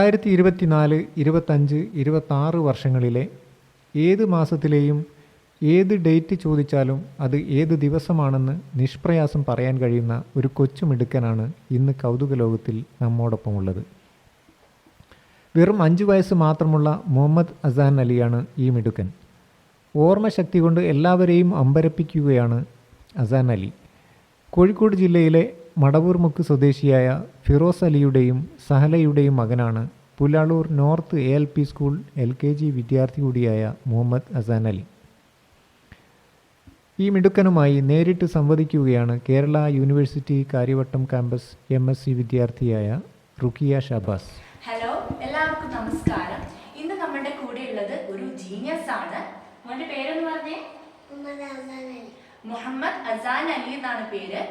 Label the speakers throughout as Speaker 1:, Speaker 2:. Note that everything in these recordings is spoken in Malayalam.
Speaker 1: 2024, 25, 26 വർഷങ്ങളിലെ ഏത് മാസത്തിലെയും ഏത് ഡേറ്റ് ചോദിച്ചാലും അത് ഏത് ദിവസമാണെന്ന് നിഷ്പ്രയാസം പറയാൻ കഴിയുന്ന ഒരു കൊച്ചുമിടുക്കനാണ് ഇന്ന് കൗതുകലോകത്തിൽ നമ്മോടൊപ്പമുള്ളത്. വെറും 5 വയസ്സ് മാത്രമുള്ള മുഹമ്മദ് അസാൻ അലിയാണ് ഈ മിടുക്കൻ. ഓർമ്മശക്തി കൊണ്ട് എല്ലാവരെയും അമ്പരപ്പിക്കുകയാണ് അസാൻ അലി. കോഴിക്കോട് ജില്ലയിലെ മടവൂർമുക്ക് സ്വദേശിയായ ഫിറോസ് അലിയുടെയും സഹലയുടെയും മകനാണ് Pulaloor north ALP school LKG വിദ്യാർത്ഥി കൂടിയായ മുഹമ്മദ് അസാൻ അലി. ഈ മിടുക്കനുമായി നേരിട്ട് സംവദിക്കുകയാണ് Kerala university Kariavattom campus MSc വിദ്യാർത്ഥിയായ റുക്കിയ ഷാബാസ്.
Speaker 2: ഹലോ, എല്ലാവർക്കും നമസ്കാരം. ഇന്ന് നമ്മുടെ കൂടെയുള്ളത് ഒരു ജീനിയസ് ആണ്. മോന്റെ പേരെന്ന് പറഞ്ഞേ? മുഹമ്മദ് അസാൻ അലി എന്നാണ് പേര്.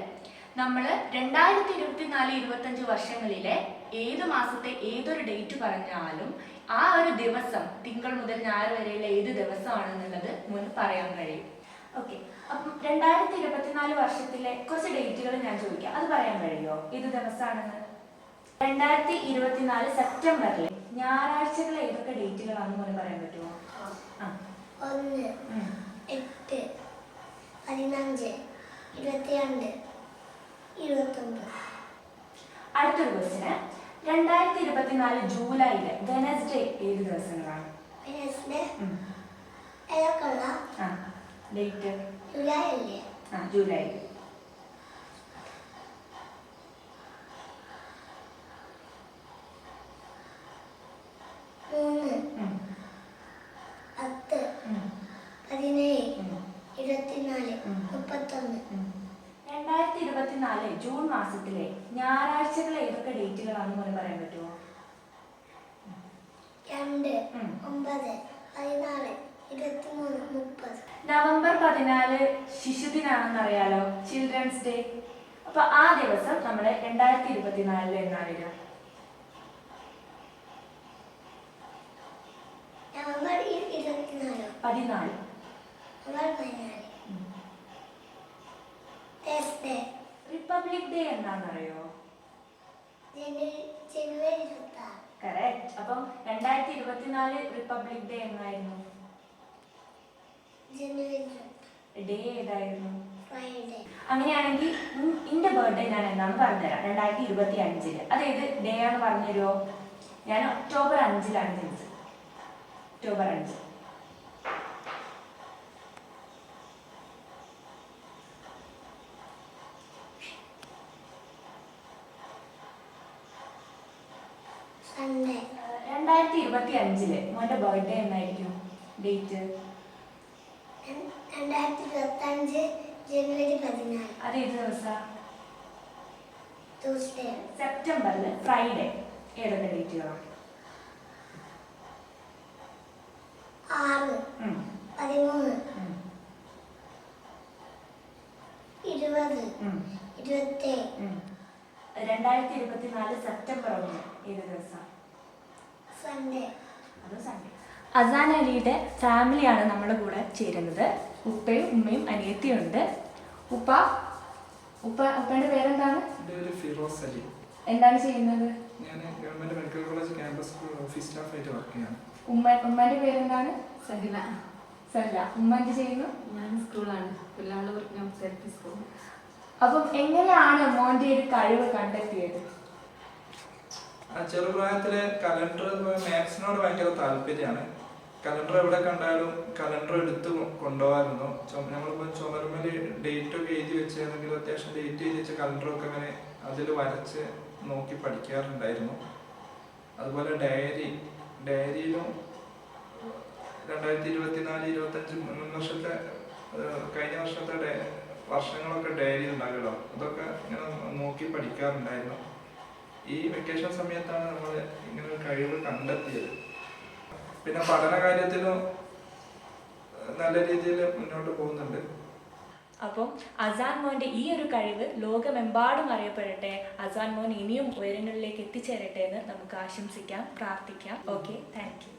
Speaker 2: നമ്മൾ 2024-25 വർഷങ്ങളിലെ ഏത് മാസത്തെ ഏതൊരു ഡേറ്റ് പറഞ്ഞാലും ആ ഒരു ദിവസം തിങ്കൾ മുതൽ ഞായർ വരെയുള്ള ഏത് ദിവസമാണെന്നുള്ളത് മുൻ പറയാൻ കഴിയും. ഓക്കെ, അപ്പം 2024 വർഷത്തിലെ കുറച്ച് ഡേറ്റുകൾ ഞാൻ ചോദിക്കാം, അത് പറയാൻ കഴിയുമോ ഏത് ദിവസമാണെന്ന്? 2024 സെപ്റ്റംബറിലെ ഞായറാഴ്ചകൾ ഏതൊക്കെ ഡേറ്റുകളാണെന്ന് മുൻ പറയാൻ പറ്റുമോ?
Speaker 3: 1, 8, 15, 22, 29.
Speaker 2: അടുത്തൊരു ക്വസ്റ്റ്യന്, 2024 ജൂലൈയിലെ വെനസ്ഡേ ഏത് ദിവസങ്ങളാണ്? Date July. ജൂൺ മാസത്തിലെ ഞായറാഴ്ചകൾ ഏതൊക്കെ ഡേറ്റുകളാണെന്ന് പറയാൻ പറ്റുമോ?
Speaker 3: 2, 9, 14, 23, 30.
Speaker 2: നവംബർ 14 ശിശുദിനാണെന്ന് അറിയാലോ, ചിൽഡ്രൻസ് ഡേ. അപ്പൊ ആ ദിവസം നമ്മുടെ 2024 എന്നാണ് വരിക?
Speaker 3: നവംബർ 14.
Speaker 2: റിപ്പബ്ലിക് ഡേ എന്താണെന്നറിയോ?
Speaker 3: ജനുവരി 26.
Speaker 2: കറക്റ്റ്. അപ്പം 2024 റിപ്പബ്ലിക് ഡേ എന്നായിരുന്നു? ഡേ ഏതായിരുന്നു?
Speaker 3: ഫ്രൈഡേ.
Speaker 2: അങ്ങനെയാണെങ്കിൽ എന്റെ ബർത്ത്ഡേ ഞാൻ എന്താണെന്ന് പറഞ്ഞുതരാം. 2025 അതേത് ഡേ ആണ് പറഞ്ഞുതരുമോ? ഞാൻ ഒക്ടോബർ 5-ലാണ് ജനിച്ചത്. ഒക്ടോബർ 5.
Speaker 3: സൺഡേ.
Speaker 2: 2025 മോന്റെ ബർത്ത്ഡേ എന്നായിരിക്കും ഡേറ്റ്?
Speaker 3: 2025 ജനുവരി 14.
Speaker 2: അതേത് ദിവസം?
Speaker 3: ട്യൂസ്ഡേ.
Speaker 2: സെപ്റ്റംബറിൽ ഫ്രൈഡേ ഏതൊക്കെ ഡേറ്റുകളാണ്?
Speaker 3: 6, 13, 20, 27.
Speaker 2: 2024 സെപ്റ്റംബർ 1 ഏത് ദിവസം?
Speaker 3: സൺഡേ.
Speaker 2: അത് സൺഡേ. അസാൻ അലിയുടെ ഫാമിലിയാണ് നമ്മുടെ കൂടെ ചേരുന്നത്. ഉപ്പയും ഉമ്മയും അനിയത്തിയും ഉണ്ട്. ഉപ്പയുടെ പേരെന്താണ്?
Speaker 4: ഫിറോസ് അലി.
Speaker 2: എന്താണ് ചെയ്യുന്നത്?
Speaker 4: ഞാൻ government medical college campus office സ്റ്റാഫായിട്ട് വർക്ക് ചെയ്യാണ്.
Speaker 2: ഉമ്മന്റെ പേരെന്താണ്?
Speaker 5: സഹല.
Speaker 2: ഉമ്മ എന്ത് ചെയ്യുന്നു?
Speaker 5: ഞാൻ സ്കൂളാണ്, പുലാളൂർ നോർത്ത് ALP സ്കൂൾ.
Speaker 2: അപ്പം എങ്ങനെയാണ് മോന്റെ ഒരു കഴിവ് കണ്ടെത്തിയത്?
Speaker 4: ചെറുപ്രായത്തില് കലണ്ടർ മാത്സിനോട് ഭയങ്കര താല്പര്യമാണ്. കലണ്ടർ എവിടെ കണ്ടാലും കലണ്ടർ എടുത്ത് കൊണ്ടുപോകാമായിരുന്നു. നമ്മളിപ്പോൾ ചുമരുമേൽ ഡേറ്റ് ഒക്കെ എഴുതി വെച്ചാണെങ്കിൽ അത്യാവശ്യം ഡേറ്റ് എഴുതി വെച്ച കലണ്ടറൊക്കെ അങ്ങനെ അതിൽ വരച്ച് നോക്കി പഠിക്കാറുണ്ടായിരുന്നു. അതുപോലെ ഡയറിയിലും 2024-25 മുൻ വർഷത്തെ കഴിഞ്ഞ വർഷത്തെ വർഷങ്ങളൊക്കെ ഡയറി ഉണ്ടാകുമല്ലോ, അതൊക്കെ ഇങ്ങനെ നോക്കി പഠിക്കാറുണ്ടായിരുന്നു. ഈ വെക്കേഷൻ സമയത്താണ് നമ്മൾ ഇങ്ങനെ ഒരു കഴിവ് കണ്ടെത്തിയത്. പിന്നെ പഠന കാര്യത്തിലും നല്ല രീതിയിൽ മുന്നോട്ട് പോകുന്നുണ്ട്.
Speaker 2: അപ്പം അസാൻ മോന്റെ ഈ ഒരു കഴിവ് ലോകമെമ്പാടും അറിയപ്പെടട്ടെ. അസാൻ മോൻ ഇനിയും ഉയരങ്ങളിലേക്ക് എത്തിച്ചേരട്ടെ എന്ന് നമുക്ക് ആശംസിക്കാം, പ്രാർത്ഥിക്കാം. Okay, thank you.